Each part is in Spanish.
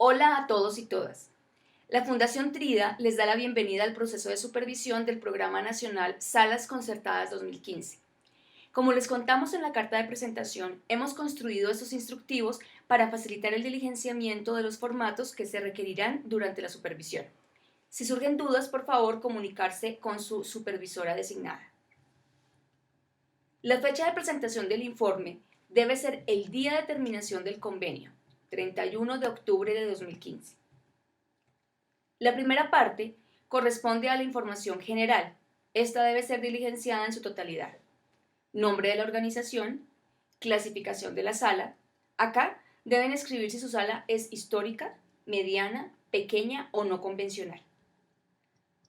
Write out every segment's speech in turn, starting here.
Hola a todos y todas. La Fundación Trida les da la bienvenida al proceso de supervisión del Programa Nacional Salas Concertadas 2015. Como les contamos en la carta de presentación, hemos construido estos instructivos para facilitar el diligenciamiento de los formatos que se requerirán durante la supervisión. Si surgen dudas, por favor, comunicarse con su supervisora designada. La fecha de presentación del informe debe ser el día de terminación del convenio, 31 de octubre de 2015. La primera parte corresponde a la información general. Esta debe ser diligenciada en su totalidad. Nombre de la organización, clasificación de la sala. Acá deben escribir si su sala es histórica, mediana, pequeña o no convencional.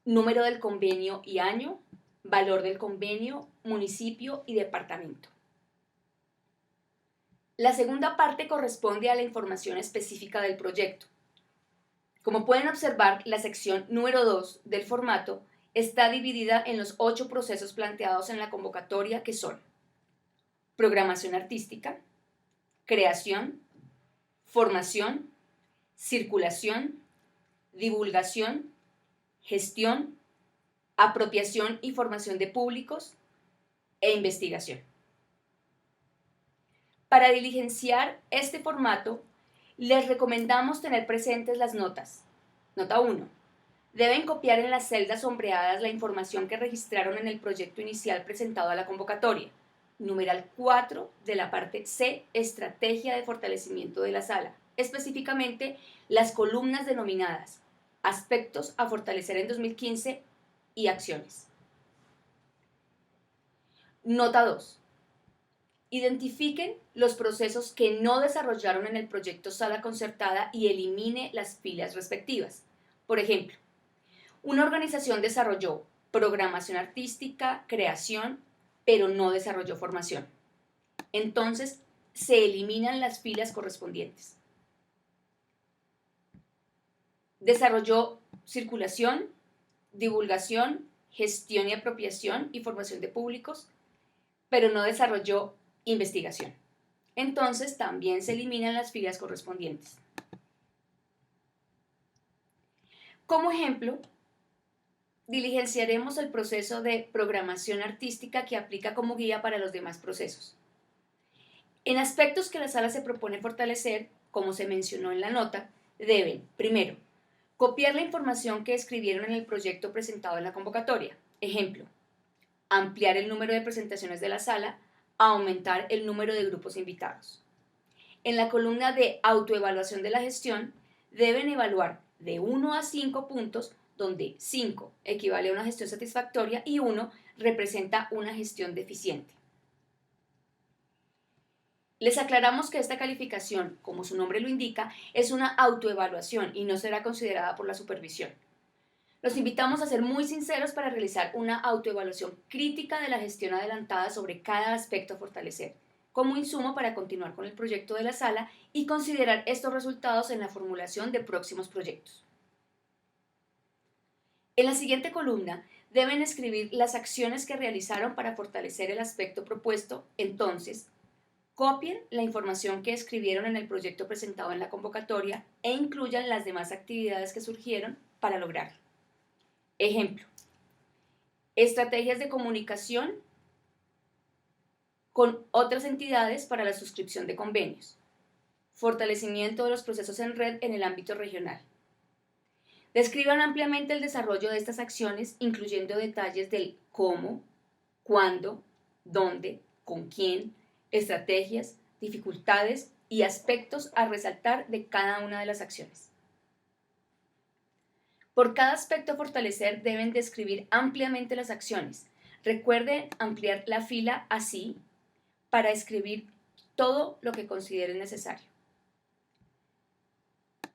Número del convenio y año, valor del convenio, municipio y departamento. La segunda parte corresponde a la información específica del proyecto. Como pueden observar, la sección número 2 del formato está dividida en los 8 procesos planteados en la convocatoria, que son: programación artística, creación, formación, circulación, divulgación, gestión, apropiación y formación de públicos e investigación. Para diligenciar este formato, les recomendamos tener presentes las notas. Nota 1. Deben copiar en las celdas sombreadas la información que registraron en el proyecto inicial presentado a la convocatoria. Numeral 4 de la parte C, estrategia de fortalecimiento de la sala. Específicamente, las columnas denominadas aspectos a fortalecer en 2015 y acciones. Nota 2. Identifiquen los procesos que no desarrollaron en el proyecto sala concertada y elimine las filas respectivas. Por ejemplo, una organización desarrolló programación artística, creación, pero no desarrolló formación. Entonces, se eliminan las filas correspondientes. Desarrolló circulación, divulgación, gestión y apropiación y formación de públicos, pero no desarrolló investigación. Entonces, también se eliminan las filas correspondientes. Como ejemplo, diligenciaremos el proceso de programación artística que aplica como guía para los demás procesos. En aspectos que la sala se propone fortalecer, como se mencionó en la nota, deben, primero, copiar la información que escribieron en el proyecto presentado en la convocatoria. Ejemplo, ampliar el número de presentaciones de la sala, aumentar el número de grupos invitados. En la columna de autoevaluación de la gestión, deben evaluar de 1 a 5 puntos, donde 5 equivale a una gestión satisfactoria y 1 representa una gestión deficiente. Les aclaramos que esta calificación, como su nombre lo indica, es una autoevaluación y no será considerada por la supervisión. Los invitamos a ser muy sinceros para realizar una autoevaluación crítica de la gestión adelantada sobre cada aspecto a fortalecer, como insumo para continuar con el proyecto de la sala y considerar estos resultados en la formulación de próximos proyectos. En la siguiente columna deben escribir las acciones que realizaron para fortalecer el aspecto propuesto. Entonces, copien la información que escribieron en el proyecto presentado en la convocatoria e incluyan las demás actividades que surgieron para lograrlo. Ejemplo, estrategias de comunicación con otras entidades para la suscripción de convenios, fortalecimiento de los procesos en red en el ámbito regional. Describan ampliamente el desarrollo de estas acciones, incluyendo detalles del cómo, cuándo, dónde, con quién, estrategias, dificultades y aspectos a resaltar de cada una de las acciones. Por cada aspecto a fortalecer deben describir ampliamente las acciones. Recuerden ampliar la fila así para escribir todo lo que consideren necesario.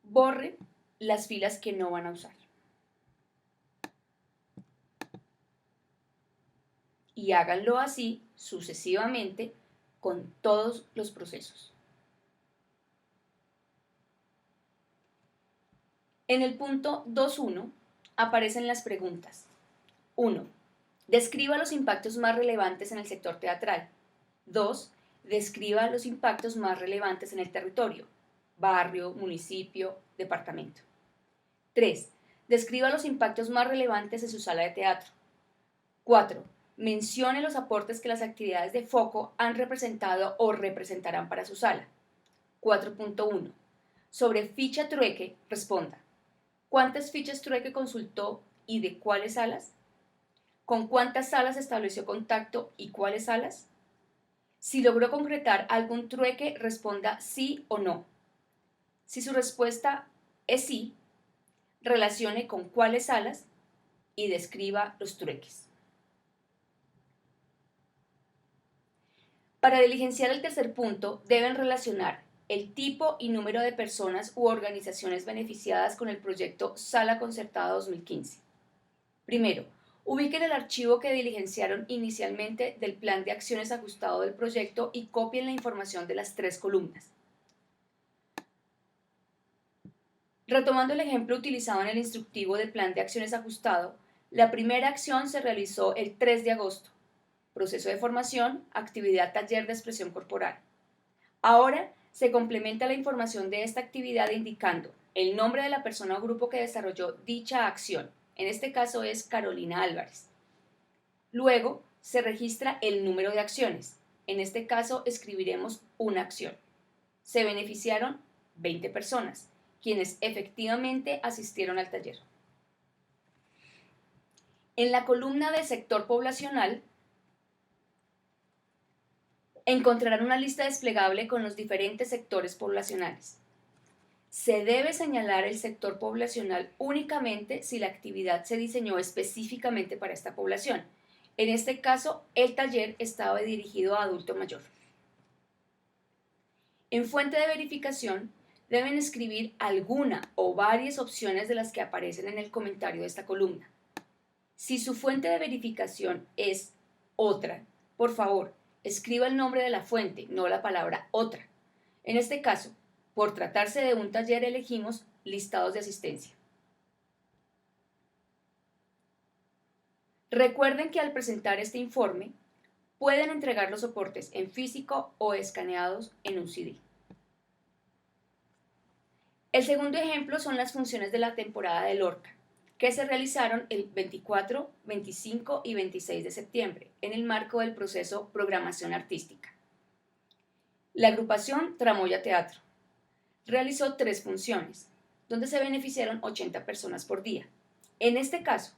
Borren las filas que no van a usar. Y háganlo así sucesivamente con todos los procesos. En el punto 2.1 aparecen las preguntas. 1. Describa los impactos más relevantes en el sector teatral. 2. Describa los impactos más relevantes en el territorio. barrio, municipio, departamento. 3. Describa los impactos más relevantes de su sala de teatro. 4. Mencione los aportes que las actividades de foco han representado o representarán para su sala. 4.1. Sobre ficha trueque, responda. ¿Cuántas fichas trueque consultó y de cuáles salas? ¿Con cuántas salas estableció contacto y cuáles salas? Si logró concretar algún trueque, responda sí o no. Si su respuesta es sí, relacione con cuáles salas y describa los trueques. Para diligenciar el tercer punto, deben relacionar el tipo y número de personas u organizaciones beneficiadas con el proyecto Sala Concertada 2015. Primero, ubiquen el archivo que diligenciaron inicialmente del plan de acciones ajustado del proyecto y copien la información de las 3 columnas. Retomando el ejemplo utilizado en el instructivo del plan de acciones ajustado, la primera acción se realizó el 3 de agosto. Proceso de formación, actividad taller de expresión corporal. Ahora se complementa la información de esta actividad indicando el nombre de la persona o grupo que desarrolló dicha acción. En este caso es Carolina Álvarez. Luego se registra el número de acciones. En este caso escribiremos una acción. Se beneficiaron 20 personas, quienes efectivamente asistieron al taller. En la columna de sector poblacional encontrarán una lista desplegable con los diferentes sectores poblacionales. Se debe señalar el sector poblacional únicamente si la actividad se diseñó específicamente para esta población. En este caso, el taller estaba dirigido a adulto mayor. En fuente de verificación, deben escribir alguna o varias opciones de las que aparecen en el comentario de esta columna. Si su fuente de verificación es otra, por favor, escriba el nombre de la fuente, no la palabra otra. En este caso, por tratarse de un taller, elegimos listados de asistencia. Recuerden que al presentar este informe, pueden entregar los soportes en físico o escaneados en un CD. El segundo ejemplo son las funciones de la temporada de Lorca, que se realizaron el 24, 25 y 26 de septiembre en el marco del proceso Programación Artística. La agrupación Tramoya Teatro realizó 3 funciones, donde se beneficiaron 80 personas por día. En este caso,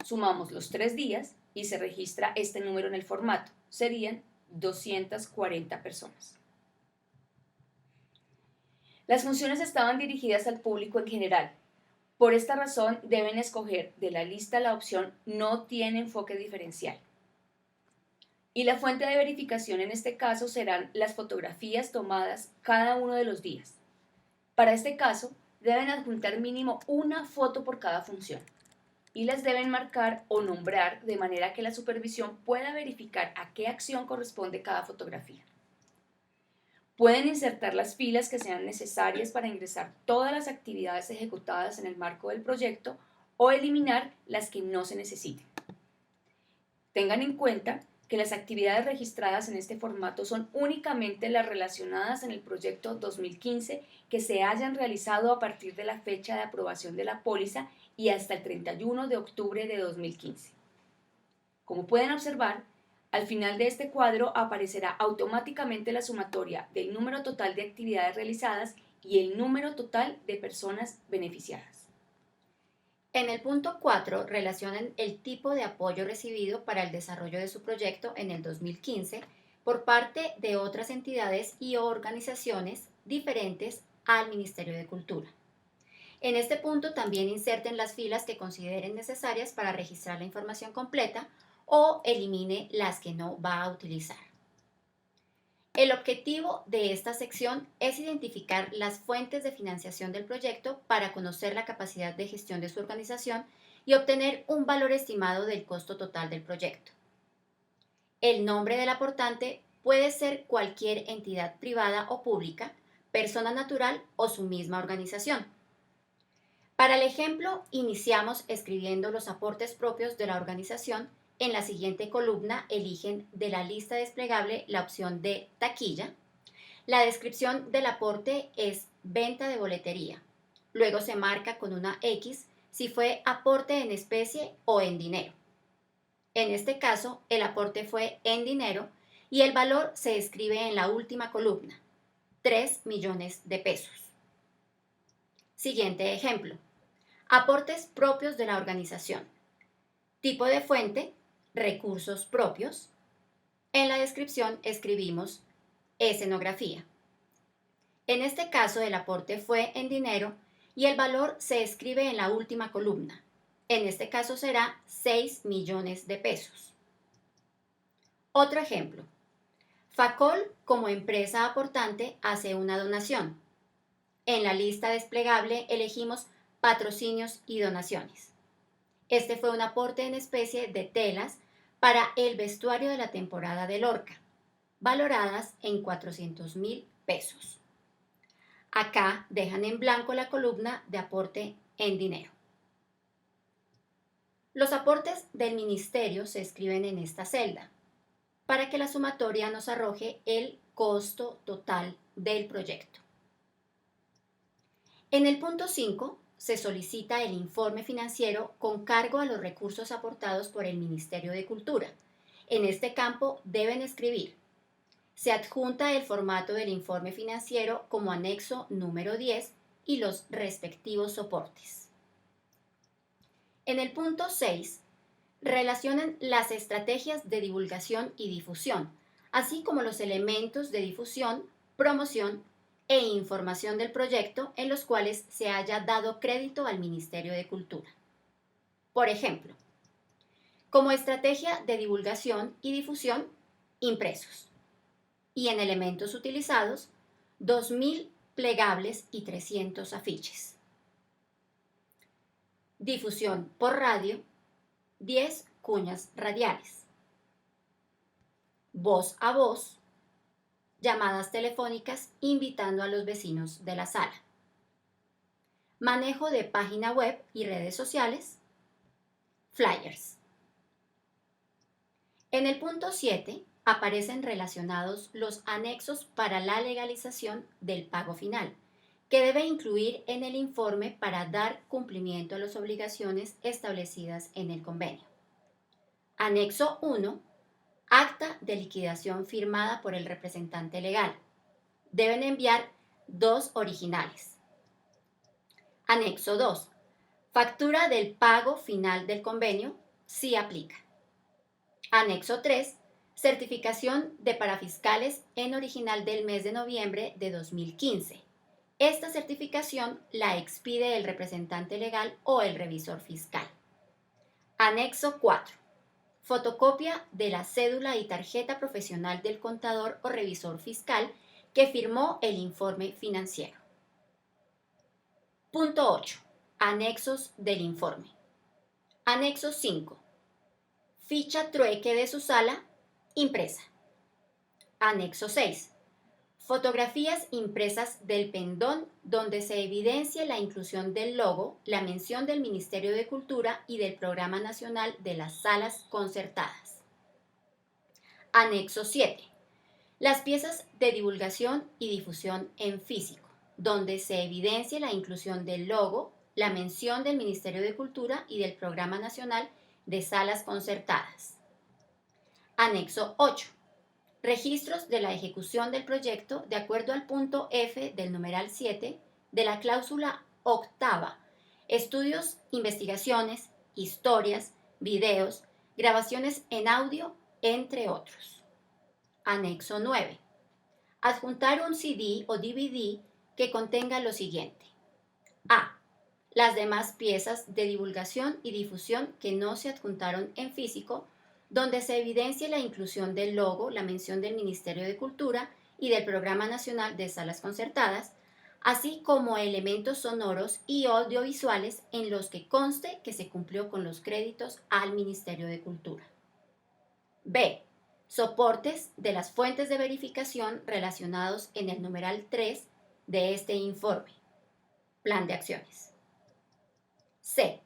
sumamos los 3 días y se registra este número en el formato. Serían 240 personas. Las funciones estaban dirigidas al público en general. Por esta razón, deben escoger de la lista la opción No tiene enfoque diferencial. Y la fuente de verificación en este caso serán las fotografías tomadas cada uno de los días. Para este caso, deben adjuntar mínimo una foto por cada función y las deben marcar o nombrar de manera que la supervisión pueda verificar a qué acción corresponde cada fotografía. Pueden insertar las filas que sean necesarias para ingresar todas las actividades ejecutadas en el marco del proyecto o eliminar las que no se necesiten. Tengan en cuenta que las actividades registradas en este formato son únicamente las relacionadas en el proyecto 2015 que se hayan realizado a partir de la fecha de aprobación de la póliza y hasta el 31 de octubre de 2015. Como pueden observar, al final de este cuadro aparecerá automáticamente la sumatoria del número total de actividades realizadas y el número total de personas beneficiadas. En el punto 4, relacionen el tipo de apoyo recibido para el desarrollo de su proyecto en el 2015 por parte de otras entidades y organizaciones diferentes al Ministerio de Cultura. En este punto también inserten las filas que consideren necesarias para registrar la información completa o elimine las que no va a utilizar. El objetivo de esta sección es identificar las fuentes de financiación del proyecto para conocer la capacidad de gestión de su organización y obtener un valor estimado del costo total del proyecto. El nombre del aportante puede ser cualquier entidad privada o pública, persona natural o su misma organización. Para el ejemplo, iniciamos escribiendo los aportes propios de la organización. En la siguiente columna eligen de la lista desplegable la opción de taquilla, La descripción del aporte es venta de boletería. Luego se marca con una X si fue aporte en especie o en dinero. En este caso, el aporte fue en dinero y el valor se escribe en la última columna, 3 millones de pesos. Siguiente ejemplo. Aportes propios de la organización. Tipo de fuente, recursos propios. En la descripción escribimos escenografía. En este caso, el aporte fue en dinero y el valor se escribe en la última columna. En este caso será 6 millones de pesos. Otro ejemplo. Facol, como empresa aportante, hace una donación. En la lista desplegable elegimos patrocinios y donaciones. Este fue un aporte en especie de telas para el vestuario de la temporada de Lorca, valoradas en 400.000 pesos. Acá dejan en blanco la columna de aporte en dinero. Los aportes del ministerio se escriben en esta celda para que la sumatoria nos arroje el costo total del proyecto. En el punto 5 se solicita el informe financiero con cargo a los recursos aportados por el Ministerio de Cultura. En este campo deben escribir: se adjunta el formato del informe financiero como anexo número 10 y los respectivos soportes. En el punto 6, relacionan las estrategias de divulgación y difusión, así como los elementos de difusión, promoción e información del proyecto en los cuales se haya dado crédito al Ministerio de Cultura. Por ejemplo, como estrategia de divulgación y difusión, impresos. Y en elementos utilizados, 2.000 plegables y 300 afiches. Difusión por radio, 10 cuñas radiales. Voz a voz, llamadas telefónicas invitando a los vecinos de la sala. Manejo de página web y redes sociales, flyers. En el punto 7 aparecen relacionados los anexos para la legalización del pago final, que debe incluir en el informe para dar cumplimiento a las obligaciones establecidas en el convenio. Anexo 1. Acta de liquidación firmada por el representante legal. Deben enviar 2 originales. Anexo 2. Factura del pago final del convenio, si aplica. Anexo 3. Certificación de parafiscales en original del mes de noviembre de 2015. Esta certificación la expide el representante legal o el revisor fiscal. Anexo 4. Fotocopia de la cédula y tarjeta profesional del contador o revisor fiscal que firmó el informe financiero. Punto 8. Anexos del informe. Anexo 5. Ficha trueque de su sala, impresa. Anexo 6. Fotografías impresas del pendón donde se evidencia la inclusión del logo, la mención del Ministerio de Cultura y del Programa Nacional de las Salas Concertadas. Anexo 7. Las piezas de divulgación y difusión en físico, donde se evidencia la inclusión del logo, la mención del Ministerio de Cultura y del Programa Nacional de Salas Concertadas. Anexo 8. Registros de la ejecución del proyecto de acuerdo al punto F del numeral 7 de la cláusula octava. Estudios, investigaciones, historias, videos, grabaciones en audio, entre otros. Anexo 9. Adjuntar un CD o DVD que contenga lo siguiente. A. Las demás piezas de divulgación y difusión que no se adjuntaron en físico, donde se evidencia la inclusión del logo, la mención del Ministerio de Cultura y del Programa Nacional de Salas Concertadas, así como elementos sonoros y audiovisuales en los que conste que se cumplió con los créditos al Ministerio de Cultura. B. Soportes de las fuentes de verificación relacionados en el numeral 3 de este informe. Plan de acciones. C.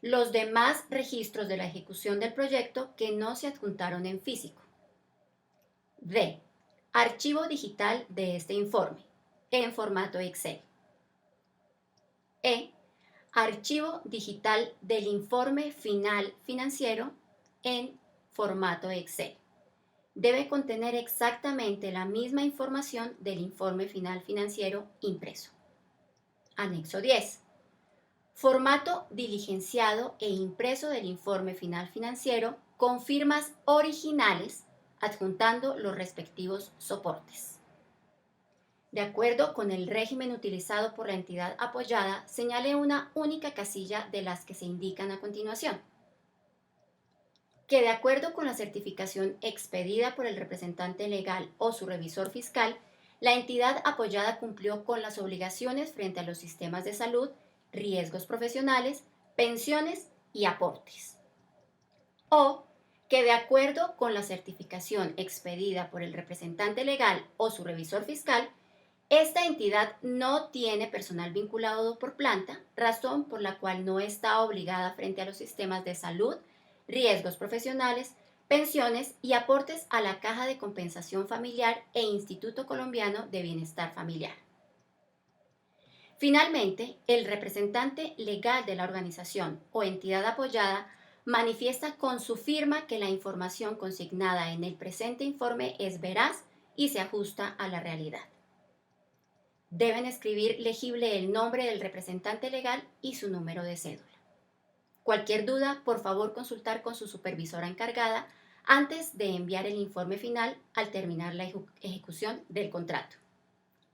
Los demás registros de la ejecución del proyecto que no se adjuntaron en físico. D. Archivo digital de este informe en formato Excel. E. Archivo digital del informe final financiero en formato Excel. Debe contener exactamente la misma información del informe final financiero impreso. Anexo 10. Formato diligenciado e impreso del informe final financiero con firmas originales, adjuntando los respectivos soportes. De acuerdo con el régimen utilizado por la entidad apoyada, señale una única casilla de las que se indican a continuación. Que de acuerdo con la certificación expedida por el representante legal o su revisor fiscal, la entidad apoyada cumplió con las obligaciones frente a los sistemas de salud, riesgos profesionales, pensiones y aportes. O que de acuerdo con la certificación expedida por el representante legal o su revisor fiscal, esta entidad no tiene personal vinculado por planta, razón por la cual no está obligada frente a los sistemas de salud, riesgos profesionales, pensiones y aportes a la Caja de Compensación Familiar e Instituto Colombiano de Bienestar Familiar. Finalmente, el representante legal de la organización o entidad apoyada manifiesta con su firma que la información consignada en el presente informe es veraz y se ajusta a la realidad. Deben escribir legible el nombre del representante legal y su número de cédula. Cualquier duda, por favor consultar con su supervisora encargada antes de enviar el informe final al terminar la ejecución del contrato.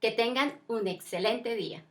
Que tengan un excelente día.